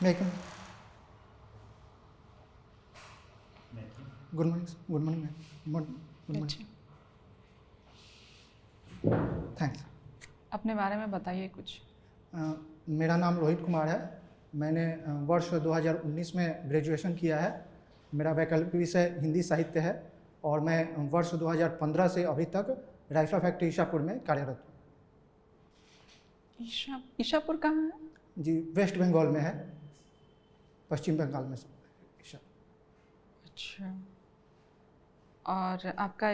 लेकिन good morning, good morning ma'am, good morning, thanks. अपने बारे में बताइए कुछ। मेरा नाम रोहित कुमार है। मैंने वर्ष 2019 में ग्रेजुएशन किया है। मेरा वैकल्पिक विषय हिंदी साहित्य है और मैं वर्ष 2015 से अभी तक राइफल फैक्ट्री ईशापुर में कार्यरत हूँ। ईशापुर कहाँ है? जी, वेस्ट बंगाल में है, पश्चिम बंगाल में ईशापुर। अच्छा, और आपका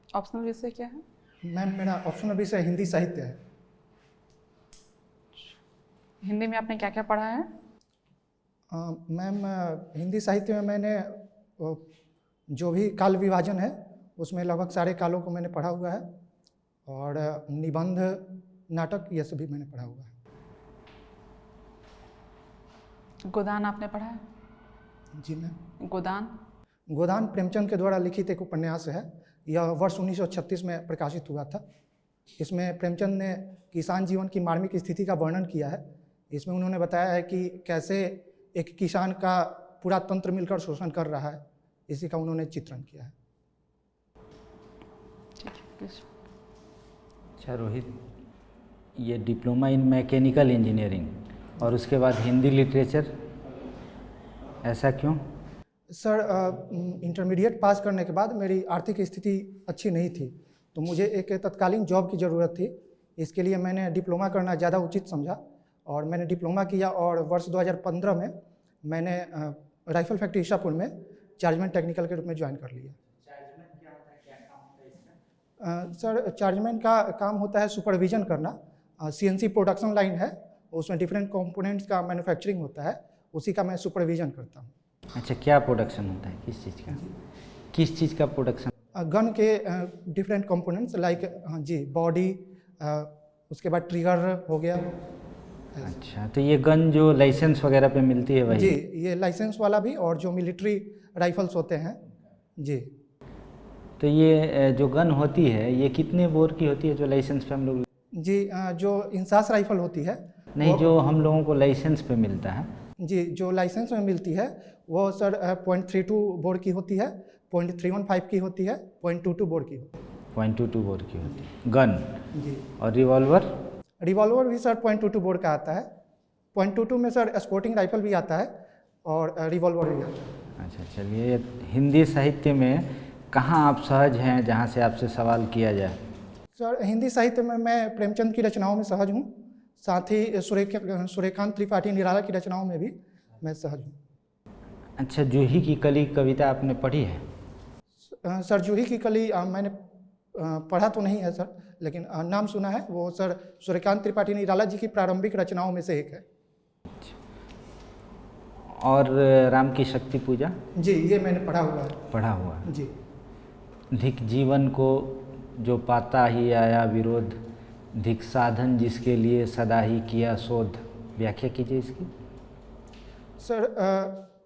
ऑप्शनल विषय क्या है? मैम, मेरा ऑप्शनल विषय हिंदी साहित्य है। हिंदी में आपने क्या क्या पढ़ा है? मैम, हिंदी साहित्य में मैंने जो भी काल विभाजन है उसमें लगभग सारे कालों को मैंने पढ़ा हुआ है और निबंध, नाटक, ये सभी मैंने पढ़ा हुआ है। गोदान आपने पढ़ा है? जी मैम। गोदान प्रेमचंद के द्वारा लिखित एक उपन्यास है। यह वर्ष 1936 में प्रकाशित हुआ था। इसमें प्रेमचंद ने किसान जीवन की मार्मिक स्थिति का वर्णन किया है। इसमें उन्होंने बताया है कि कैसे एक किसान का पूरा तंत्र मिलकर शोषण कर रहा है, इसी का उन्होंने चित्रण किया है। अच्छा रोहित, ये डिप्लोमा इन मैकेनिकल इंजीनियरिंग और उसके बाद हिंदी लिटरेचर, ऐसा क्यों? सर, इंटरमीडिएट पास करने के बाद मेरी आर्थिक स्थिति अच्छी नहीं थी, तो मुझे एक तत्कालीन जॉब की ज़रूरत थी। इसके लिए मैंने डिप्लोमा करना ज़्यादा उचित समझा और मैंने डिप्लोमा किया और वर्ष 2015 में मैंने राइफल फैक्ट्री ईशापुर में चार्जमैन टेक्निकल के रूप में ज्वाइन कर लिया। चार्जमैन क्या होता है, क्या काम होता है इसका? सर, चार्जमैन का काम होता है सुपरविजन करना। CNC प्रोडक्शन लाइन है, उसमें डिफरेंट कंपोनेंट्स का मैन्युफैक्चरिंग होता है, उसी का मैं सुपरविजन करता हूँ। अच्छा, क्या प्रोडक्शन होता है, किस चीज़ का? किस चीज़ का प्रोडक्शन? गन के डिफरेंट कंपोनेंट्स लाइक, जी, बॉडी, उसके बाद ट्रिगर हो गया। अच्छा, तो ये गन जो लाइसेंस वगैरह पे मिलती है वही? जी, ये लाइसेंस वाला भी और जो मिलिट्री राइफल्स होते हैं। जी। तो ये जो गन होती है ये कितने बोर की होती है जो लाइसेंस पे हम लोग? जी, जो इंसास राइफल होती है नहीं, जो हम लोगों को लाइसेंस पे मिलता है। जी, जो लाइसेंस में मिलती है वो सर 0.32 बोर की होती है, 0.315 की होती है, 0.22 बोर की होती है। 0.22 बोर की होती है गन। जी। और रिवॉल्वर? रिवॉल्वर भी सर 0.22 बोर का आता है। 0.22 में सर स्पोर्टिंग राइफल भी आता है और रिवॉल्वर भी आता है। अच्छा, चलिए, हिंदी साहित्य में कहाँ आप सहज हैं जहाँ से आपसे सवाल किया जाए? सर, हिंदी साहित्य में मैं प्रेमचंद की रचनाओं में सहज हूँ, साथ ही सूर्यकांत त्रिपाठी निराला की रचनाओं में भी मैं सहज हूँ। अच्छा, जूही की कली कविता आपने पढ़ी है? सर, जूही की कली मैंने पढ़ा तो नहीं है सर, लेकिन नाम सुना है। वो सर सूर्यकांत त्रिपाठी निराला जी की प्रारंभिक रचनाओं में से एक है। और राम की शक्ति पूजा? जी, ये मैंने पढ़ा हुआ है। पढ़ा हुआ है। जी। धिक जीवन को जो पाता ही आया विरोध, धिक साधन जिसके लिए सदा ही किया शोध, व्याख्या कीजिए इसकी। सर,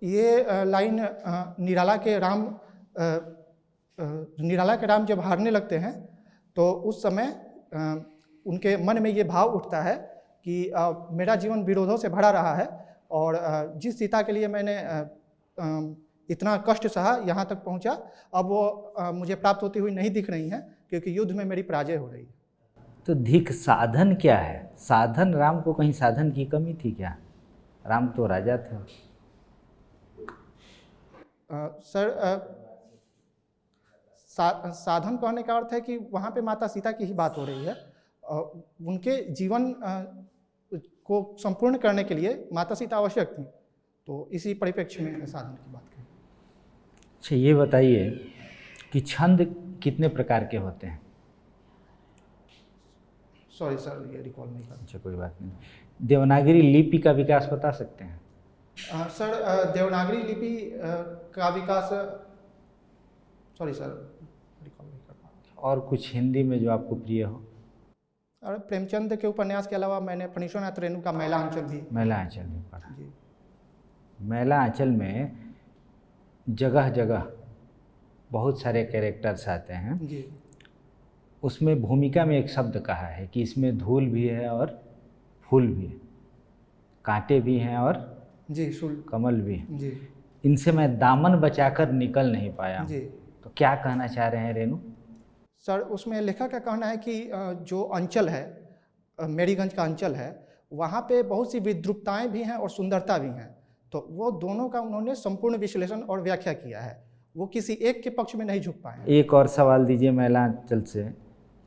ये लाइन निराला के राम जब हारने लगते हैं तो उस समय उनके मन में ये भाव उठता है कि मेरा जीवन विरोधों से भरा रहा है और जिस सीता के लिए मैंने इतना कष्ट सहा, यहाँ तक पहुँचा, अब वो मुझे प्राप्त होती हुई नहीं दिख रही हैं क्योंकि युद्ध में मेरी पराजय हो रही है। तो धिक साधन क्या है? साधन, राम को कहीं साधन की कमी थी क्या? राम तो राजा थे। सर, साधन कहने का अर्थ है कि वहाँ पे माता सीता की ही बात हो रही है। उनके जीवन को संपूर्ण करने के लिए माता सीता आवश्यक थी, तो इसी परिप्रेक्ष्य में साधन की बात करें। अच्छा, ये बताइए कि छंद कितने प्रकार के होते हैं? सॉरी सर, ये रिकॉल नहीं कर। अच्छा, कोई बात नहीं। देवनागरी लिपि का विकास बता सकते हैं? सर, देवनागरी लिपि का विकास, सॉरी सर, रिकॉल नहीं कर पा रहा। और कुछ हिंदी में जो आपको प्रिय हो? और प्रेमचंद के उपन्यास के अलावा मैंने फणीश्वरनाथ रेणु का मैला आंचल भी पढ़ा। जी। मैला आंचल में जगह जगह बहुत सारे कैरेक्टर्स आते हैं जी। उसमें भूमिका में एक शब्द कहा है कि इसमें धूल भी है और फूल भी है, कांटे भी हैं और जी शूल कमल भी। जी इनसे मैं दामन बचाकर निकल नहीं पाया हूँ। जी। तो क्या कहना चाह रहे हैं रेणु? सर उसमें लेखक का कहना है कि जो अंचल है, मेरीगंज का अंचल है, वहाँ पे बहुत सी विद्रुपताएं भी हैं और सुंदरता भी हैं। तो वो दोनों का उन्होंने संपूर्ण विश्लेषण और व्याख्या किया है, वो किसी एक के पक्ष में नहीं झुक पाए हैं। एक और सवाल दीजिए मैलांचल से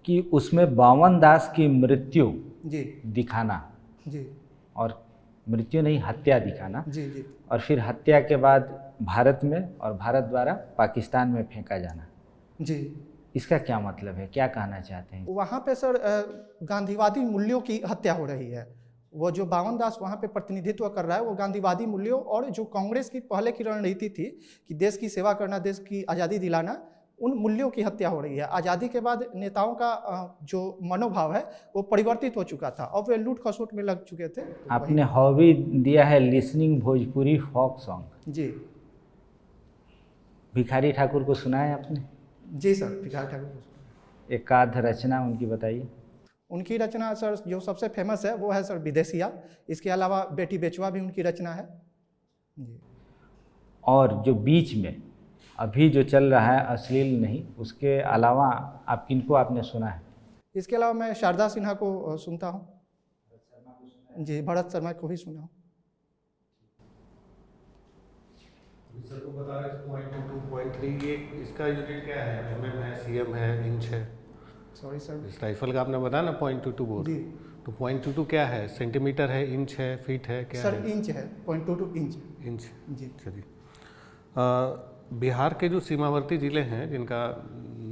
कि उसमें बावन दास की मृत्यु जी दिखाना, जी और मृत्यु नहीं हत्या दिखाना, जी जी और फिर हत्या के बाद भारत में और भारत द्वारा पाकिस्तान में फेंका जाना, जी। इसका क्या मतलब है, क्या कहना चाहते हैं? वहाँ पे सर गांधीवादी मूल्यों की हत्या हो रही है। वो जो बावन दास वहाँ पे प्रतिनिधित्व कर रहा है वो गांधीवादी मूल्यों और जो कांग्रेस की पहले की रणनीति थी कि देश की सेवा करना, देश की आज़ादी दिलाना, उन मूल्यों की हत्या हो रही है। आज़ादी के बाद नेताओं का जो मनोभाव है वो परिवर्तित हो चुका था, अब वे लूट खसोट में लग चुके थे। तो आपने हॉबी दिया है लिसनिंग भोजपुरी फोक सॉन्ग। जी भिखारी ठाकुर को सुना है आपने? जी सर, भिखारी ठाकुर। एक आध रचना उनकी बताइए। उनकी रचना सर जो सबसे फेमस है वो है सर विदेशिया। इसके अलावा बेटी बेचवा भी उनकी रचना है जी। और जो बीच में अभी जो चल रहा है अश्लील नहीं, उसके अलावा आप किनको आपने सुना है? इसके अलावा मैं शारदा सिन्हा को सुनता हूँ जी, भरत शर्मा को भी सुना हूँ। सर को बता रहे थे 0.2, 0.3, ये इसका यूनिट क्या है? mm है, cm है, इंच है? Sorry sir. इस राइफल का आपने बताया ना 0.22 बोर, जी तो 0.22 क्या है? सेंटीमीटर है, इंच है, फीट है, क्या सर? है? इंच है, 0.22 इंच। इंच। जी चलिए, बिहार के जो सीमावर्ती ज़िले हैं जिनका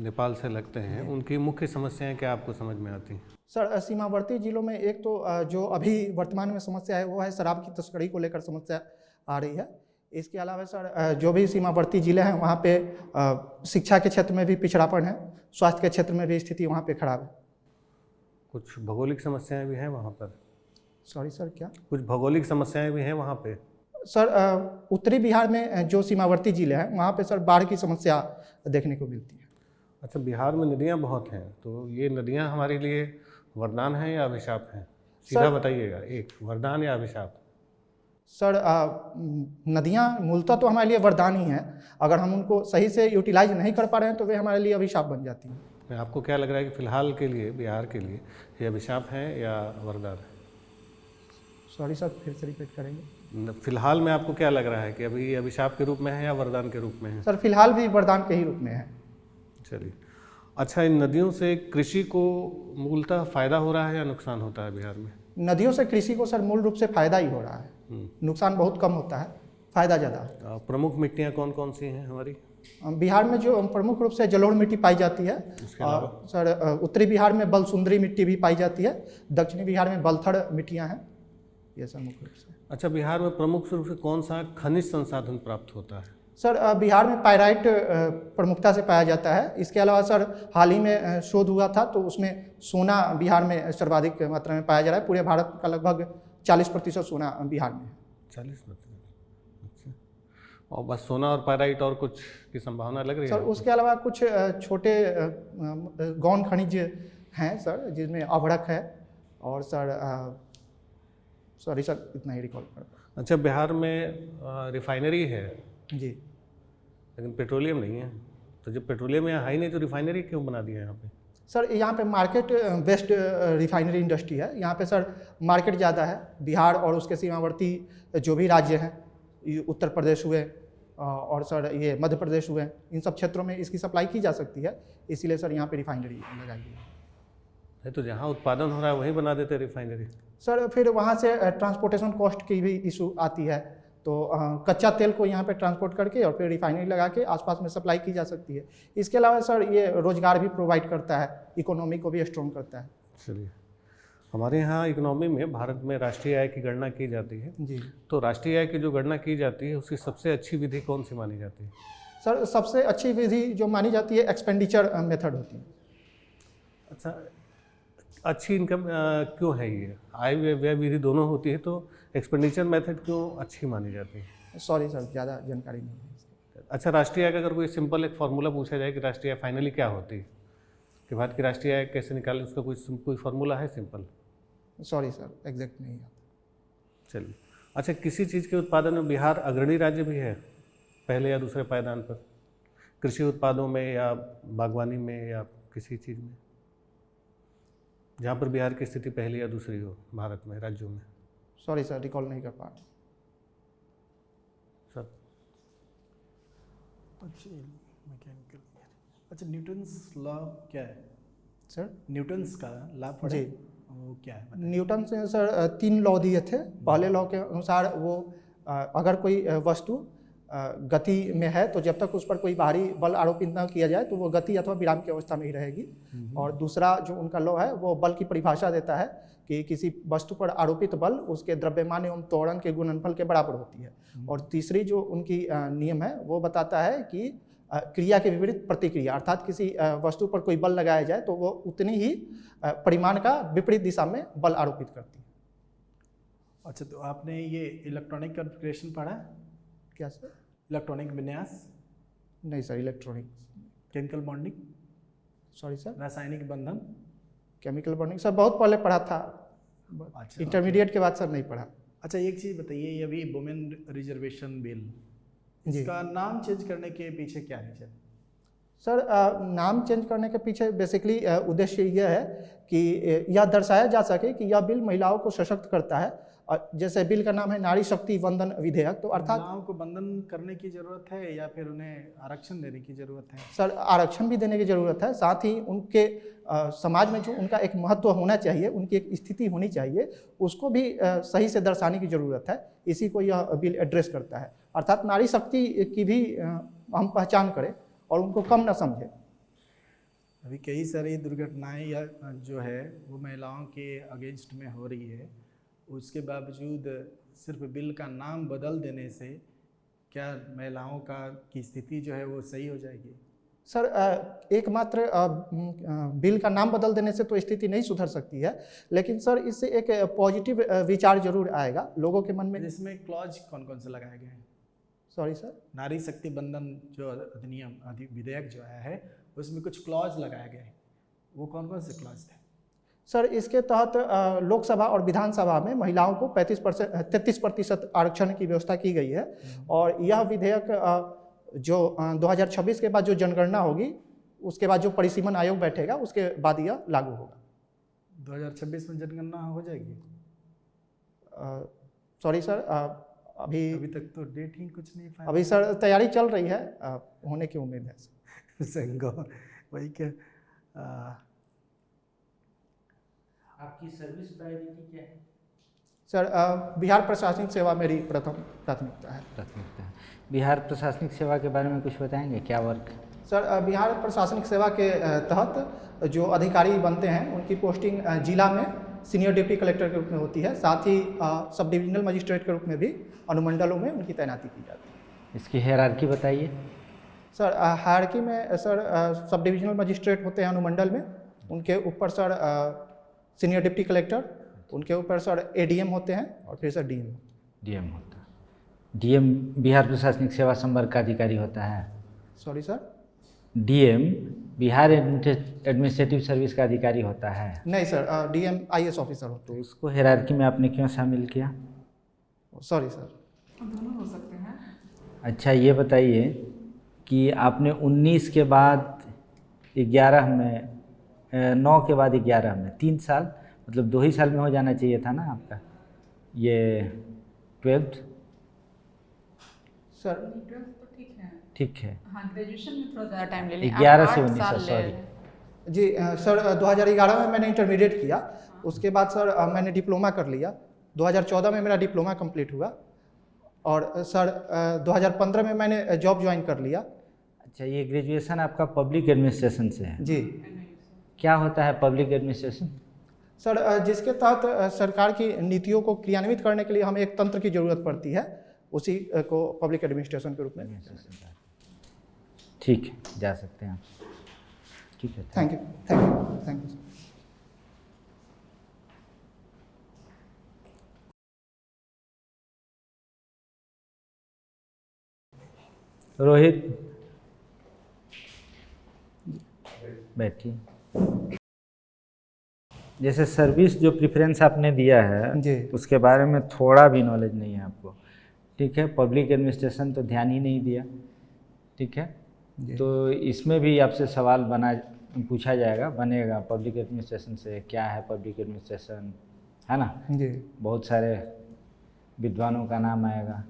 नेपाल से लगते हैं, उनकी मुख्य समस्याएं क्या आपको समझ में आती हैं? सर सीमावर्ती जिलों में एक तो जो अभी वर्तमान में समस्या है वो है शराब की तस्करी को लेकर समस्या आ रही है। इसके अलावा सर जो भी सीमावर्ती जिले हैं वहाँ पे शिक्षा के क्षेत्र में भी पिछड़ापन है, स्वास्थ्य के क्षेत्र में भी स्थिति वहाँ पे खराब है। कुछ भौगोलिक समस्याएं भी हैं वहाँ पर? सॉरी सर क्या? कुछ भौगोलिक समस्याएं भी हैं वहाँ पे? सर उत्तरी बिहार में जो सीमावर्ती जिले हैं वहाँ पे सर बाढ़ की समस्या देखने को मिलती है। अच्छा, बिहार में नदियाँ बहुत हैं, तो ये नदियाँ हमारे लिए वरदान हैं या अभिशाप हैं? सीधा बताइएगा, एक वरदान या अभिशाप? सर नदियाँ मूलतः तो हमारे लिए वरदान ही हैं, अगर हम उनको सही से यूटिलाइज नहीं कर पा रहे हैं तो वे हमारे लिए अभिशाप बन जाती हैं। आपको क्या लग रहा है कि फ़िलहाल के लिए बिहार के लिए ये अभिशाप हैं या वरदान है? सॉरी सर, फिर से रिपीट करेंगे? फिलहाल में आपको क्या लग रहा है कि अभी ये अभिशाप के रूप में है या वरदान के रूप में है? सर फिलहाल भी वरदान के ही रूप में है। चलिए, अच्छा, इन नदियों से कृषि को मूलतः फ़ायदा हो रहा है या नुकसान होता है बिहार में? नदियों से कृषि को सर मूल रूप से फायदा ही हो रहा है, नुकसान बहुत कम होता है, फायदा ज़्यादा है। प्रमुख मिट्टियाँ कौन कौन सी हैं हमारी? बिहार में जो प्रमुख रूप से जलोढ़ मिट्टी पाई जाती है, और सर उत्तरी बिहार में बलसुंदरी मिट्टी भी पाई जाती है, दक्षिणी बिहार में बलथड़ मिट्टियाँ हैं, ये सर मुख्य रूप से। अच्छा, बिहार में प्रमुख रूप से कौन सा खनिज संसाधन प्राप्त होता है? सर बिहार में पायराइट प्रमुखता से पाया जाता है। इसके अलावा सर हाल ही में शोध हुआ था तो उसमें सोना बिहार में सर्वाधिक मात्रा में पाया जा रहा है। पूरे भारत का लगभग 40% सोना बिहार में है। 40%? अच्छा, और बस सोना और पायराइट, और कुछ की संभावना लग रही है? सर उसके अलावा कुछ छोटे गौण खनिज हैं सर, जिसमें अभड़क है, और सर सॉरी सर इतना ही रिकॉल कर। अच्छा, बिहार में रिफाइनरी है जी, लेकिन पेट्रोलियम नहीं है, तो जब पेट्रोलियम यहाँ है नहीं तो रिफाइनरी क्यों बना दिया यहाँ पे? सर यहाँ पे मार्केट बेस्ड रिफाइनरी इंडस्ट्री है। यहाँ पे सर मार्केट ज़्यादा है। बिहार और उसके सीमावर्ती जो भी राज्य हैं, उत्तर प्रदेश हुए और सर ये मध्य प्रदेश हुए, इन सब क्षेत्रों में इसकी सप्लाई की जा सकती है, इसीलिए सर यहाँ पे रिफाइनरी लगाई गई है। तो जहाँ उत्पादन हो रहा है वहीं बना देते रिफाइनरी? सर फिर वहाँ से ट्रांसपोर्टेशन कॉस्ट की भी इशू आती है, तो कच्चा तेल को यहाँ पे ट्रांसपोर्ट करके और फिर रिफाइनरी लगा के आसपास में सप्लाई की जा सकती है। इसके अलावा सर ये रोजगार भी प्रोवाइड करता है, इकोनॉमी को भी स्ट्रॉन्ग करता है। चलिए, हमारे यहाँ इकोनॉमी में भारत में राष्ट्रीय आय की गणना की जाती है जी, तो राष्ट्रीय आय की जो गणना की जाती है उसकी सबसे अच्छी विधि कौन सी मानी जाती है? सर सबसे अच्छी विधि जो मानी जाती है एक्सपेंडिचर मेथड होती है। अच्छा, अच्छी इनकम क्यों है ये? आय व्यय विधि दोनों होती है, तो एक्सपेंडिचर मेथड क्यों अच्छी मानी जाती है? सॉरी सर ज़्यादा जानकारी नहीं है। अच्छा, राष्ट्रीय आय का अगर कोई सिंपल एक फार्मूला पूछा जाए कि राष्ट्रीय आय फाइनली क्या होती है, कि भारत की राष्ट्रीय आय कैसे निकालें, उसका कोई फार्मूला है सिंपल? सॉरी सर एग्जैक्ट नहीं आता। चलिए, अच्छा, किसी चीज़ के उत्पादन में बिहार अग्रणी राज्य भी है, पहले या दूसरे पायदान पर, कृषि उत्पादों में या बागवानी में या किसी चीज़ में, जहाँ पर बिहार की स्थिति पहली या दूसरी हो भारत में राज्यों में? सॉरी सर, रिकॉल नहीं कर पा रहा। सर अच्छा, मैकेनिकल। अच्छा, न्यूटन्स लॉ क्या है सर न्यूटन्स का लॉ पढ़े? जी। वो क्या है बताइए। न्यूटन से सर 3 लॉ दिए थे। पहले लॉ के अनुसार वो अगर कोई वस्तु गति में है तो जब तक उस पर कोई बाहरी बल आरोपित न किया जाए तो वो गति अथवा विराम की अवस्था में ही रहेगी। और दूसरा जो उनका लॉ है वो बल की परिभाषा देता है कि किसी वस्तु पर आरोपित बल उसके द्रव्यमान एवं त्वरण के गुणनफल के बराबर होती है। और तीसरी जो उनकी नियम है वो बताता है कि क्रिया के विपरीत प्रतिक्रिया, अर्थात किसी वस्तु पर कोई बल लगाया जाए तो वो उतनी ही परिमाण का विपरीत दिशा में बल आरोपित करती है। अच्छा, तो आपने ये इलेक्ट्रॉनिक कॉन्फ़िगरेशन पढ़ा? क्या सर? इलेक्ट्रॉनिक विन्यास, नहीं sir, electronic. Chemical bonding, sorry sir, रासायनिक बंधन। केमिकल बॉन्डिंग सर बहुत पहले पढ़ा था। अच्छा, इंटरमीडिएट के बाद सर नहीं पढ़ा। अच्छा, एक चीज़ बताइए, ये अभी वुमेन रिजर्वेशन बिल, जी इसका नाम चेंज करने के पीछे क्या रीजन? सर, नाम चेंज करने के पीछे बेसिकली उद्देश्य यह है कि यह दर्शाया जा सके कि यह बिल महिलाओं को सशक्त करता है। और जैसे बिल का नाम है नारी शक्ति वंदन विधेयक, तो अर्थात महिलाओं को बंधन करने की जरूरत है या फिर उन्हें आरक्षण देने की जरूरत है? सर आरक्षण भी देने की ज़रूरत है, साथ ही उनके समाज में जो उनका एक महत्व होना चाहिए, उनकी एक स्थिति होनी चाहिए, उसको भी सही से दर्शाने की ज़रूरत है। इसी को यह बिल एड्रेस करता है, अर्थात नारी शक्ति की भी हम पहचान करें और उनको कम न समझें। अभी कई सारी दुर्घटनाएं या जो है वो महिलाओं के अगेंस्ट में हो रही है, उसके बावजूद सिर्फ बिल का नाम बदल देने से क्या महिलाओं की स्थिति जो है वो सही हो जाएगी? सर एकमात्र बिल का नाम बदल देने से तो स्थिति नहीं सुधर सकती है, लेकिन सर इससे एक पॉजिटिव विचार जरूर आएगा लोगों के मन में। इसमें क्लॉज कौन कौन से लगाए गए हैं? सॉरी सर, नारी शक्ति बंधन जो अधिनियम विधेयक जो आया है उसमें कुछ क्लॉज लगाए गए हैं, वो कौन कौन से क्लॉज थे? सर इसके तहत लोकसभा और विधानसभा में महिलाओं को 33% आरक्षण की व्यवस्था की गई है। और यह विधेयक जो 2026 के बाद जो जनगणना होगी उसके बाद जो परिसीमन आयोग बैठेगा उसके बाद यह लागू होगा। 2026 में जनगणना हो जाएगी? सॉरी सर, अभी तक तो डेट ही कुछ नहीं पाया। अभी सर तैयारी चल रही है, होने की उम्मीद है। संगो वही क्या आपकी सर्विस प्रायोरिटी क्या है? सर बिहार प्रशासनिक सेवा मेरी प्रथम प्राथमिकता है। प्राथमिकता है। बिहार प्रशासनिक सेवा के बारे में कुछ बताएंगे, क्या वर्क? सर बिहार प्रशासनिक सेवा के तहत जो अधिकारी बनते हैं उनकी पोस्टिंग जिला में सीनियर डिप्टी कलेक्टर के रूप में होती है, साथ ही सब डिविजनल मजिस्ट्रेट के रूप में भी अनुमंडलों में उनकी तैनाती की जाती है। इसकी हायरार्की बताइए। सर हायरार्की में सर सब डिविजनल मजिस्ट्रेट होते हैं अनुमंडल में, उनके ऊपर सर सीनियर डिप्टी कलेक्टर, उनके ऊपर सर एडीएम होते हैं और फिर सर डीएम। डीएम होता है। डीएम बिहार प्रशासनिक सेवा संवर्ग का अधिकारी होता है। Sorry sir, DM Bihar administrative service का अधिकारी होता है। नहीं सर, डीएम आईएएस ऑफिसर होते तो उसको हायरार्की में आपने क्यों शामिल किया? हैं। Sorry sir. दोनों हो सकते हैं। अच्छा ये बताइए कि आपने 19 के बाद 11 में 9 के बाद 11 में 3 साल, मतलब 2 ही साल में हो जाना चाहिए था ना आपका ये 12th? सर 12th तो ठीक है। ठीक है। हाँ, ग्रेजुएशन में थोड़ा ज़्यादा टाइम ले लिया। 11 से 19, सॉरी। जी सर 2011 में मैंने इंटरमीडिएट किया, उसके बाद सर मैंने डिप्लोमा कर लिया। 2014 में मेरा डिप्लोमा कंप्लीट हुआ और सर 2015 में मैंने जॉब ज्वाइन कर लिया। अच्छा, ये ग्रेजुएशन आपका पब्लिक एडमिनिस्ट्रेशन से है? जी। क्या होता है पब्लिक एडमिनिस्ट्रेशन? सर जिसके तहत सरकार की नीतियों को क्रियान्वित करने के लिए हमें एक तंत्र की ज़रूरत पड़ती है, उसी को पब्लिक एडमिनिस्ट्रेशन के रूप में। ठीक है, जा सकते हैं आप। ठीक है, thank you, thank you, thank you. Rohit बैठिए। जैसे सर्विस जो प्रेफरेंस आपने दिया है जी। उसके बारे में थोड़ा भी नॉलेज नहीं है आपको, ठीक है। पब्लिक एडमिनिस्ट्रेशन तो ध्यान ही नहीं दिया, ठीक है। जी। तो इसमें भी आपसे सवाल पूछा जाएगा, बनेगा पब्लिक एडमिनिस्ट्रेशन से, क्या है पब्लिक एडमिनिस्ट्रेशन, है ना। जी। बहुत सारे विद्वानों का नाम आएगा।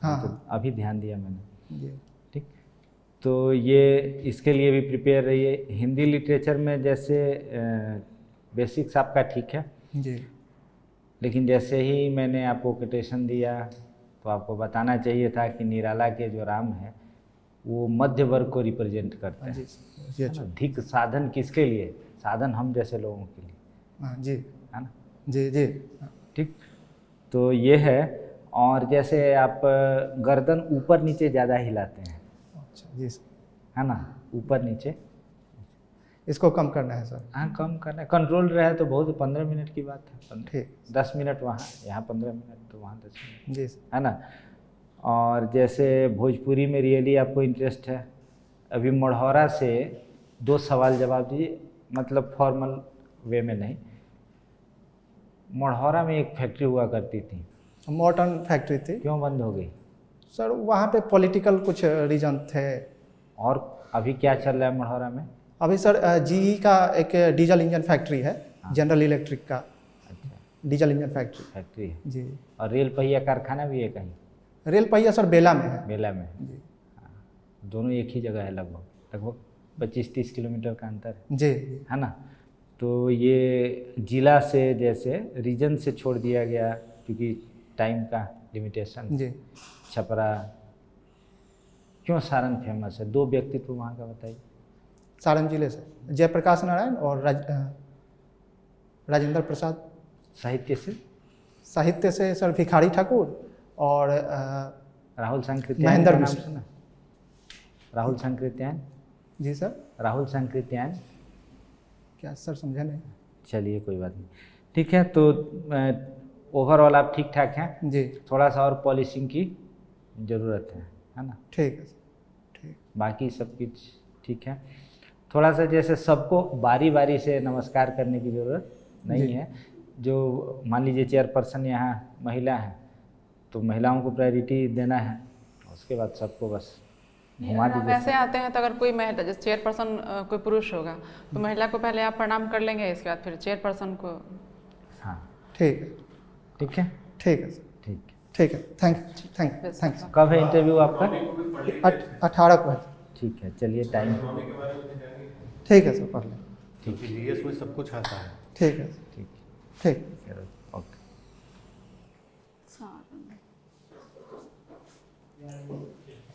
हाँ, तो हाँ। अभी ध्यान दिया मैंने, जी। ठीक। तो ये इसके लिए भी प्रिपेयर रहिए। हिंदी लिटरेचर में जैसे बेसिक्स आपका ठीक है, जी। लेकिन जैसे ही मैंने आपको कोटेशन दिया तो आपको बताना चाहिए था कि निराला के जो राम है वो मध्य वर्ग को रिप्रेजेंट करते हैं, जी। जी। है अच्छा। ना? धिक साधन किसके लिए? साधन हम जैसे लोगों के लिए, हाँ जी। है ना, जी। जी। ठीक। तो ये है। और जैसे आप गर्दन ऊपर नीचे ज़्यादा हिलाते हैं, अच्छा जी सर, है ना, ऊपर नीचे, इसको कम करना है सर। हाँ कम करना है। कंट्रोल रहे तो बहुत, 15 मिनट की बात है, ठीक। 10 मिनट वहाँ, यहाँ 15 मिनट तो वहाँ 10 मिनट, जी सर। है ना। और जैसे भोजपुरी में रियली आपको इंटरेस्ट है, अभी मढ़ौरा से 2 सवाल जवाब दीजिए, मतलब फॉर्मल वे में नहीं। मढ़ौरा में एक फैक्ट्री हुआ करती थी, मॉर्टन फैक्ट्री थी क्यों बंद हो गई? सर, वहाँ पे पॉलिटिकल कुछ रीजन थे। और अभी क्या चल रहा है मढ़ौरा में? अभी सर जीई का एक डीजल इंजन फैक्ट्री है, जनरल इलेक्ट्रिक का अच्छा, डीजल इंजन फैक्ट्री। फैक्ट्री है। जी। और रेल पहिया कारखाना भी है कहीं रेल पहिया सर बेला में है। बेला में? जी। हाँ, दोनों एक ही जगह है, लगभग 25-30 किलोमीटर का अंतर जी। है ना। तो ये जिला से जैसे रीजन से छोड़ दिया गया क्योंकि टाइम का लिमिटेशन। जी। छपरा, क्यों सारण फेमस है? 2 व्यक्तित्व वहाँ का बताइए। सारण जिले से जयप्रकाश नारायण और राजेंद्र प्रसाद। साहित्य से? साहित्य से सर भिखारी ठाकुर और राहुल संकृत्यायन महेंद्र का नाम मिश्र। सुना? राहुल संकृत्यायन? जी सर। राहुल संकृत्यायन? क्या सर, समझा नहीं। चलिए कोई बात नहीं, ठीक है। तो ओवरऑल आप ठीक ठाक हैं, जी। थोड़ा सा और पॉलिशिंग की ज़रूरत है ना। ठीक है सर। ठीक। बाकी सब कुछ ठीक है। थोड़ा सा जैसे सबको बारी बारी से नमस्कार करने की ज़रूरत नहीं जी। है। जो मान लीजिए चेयरपर्सन यहाँ महिला है तो महिलाओं को प्रायोरिटी देना है, उसके बाद सबको बस घुमा अगर आप दीजिए। ऐसे आते हैं तो अगर कोई महिला, जैसे चेयरपर्सन कोई पुरुष होगा तो महिला को पहले आप प्रणाम कर लेंगे, इसके बाद फिर चेयरपर्सन को। हाँ ठीक है। ठीक है, ठीक है सर। ठीक। ठीक है। Thank you. कब है इंटरव्यू आपका? 18 को है। ठीक है, चलिए टाइम। ठीक है सर, पढ़ लें। ठीक है, जीएस में सब कुछ आता है। ठीक है। ठीक ठीक। है, ओके। सारण।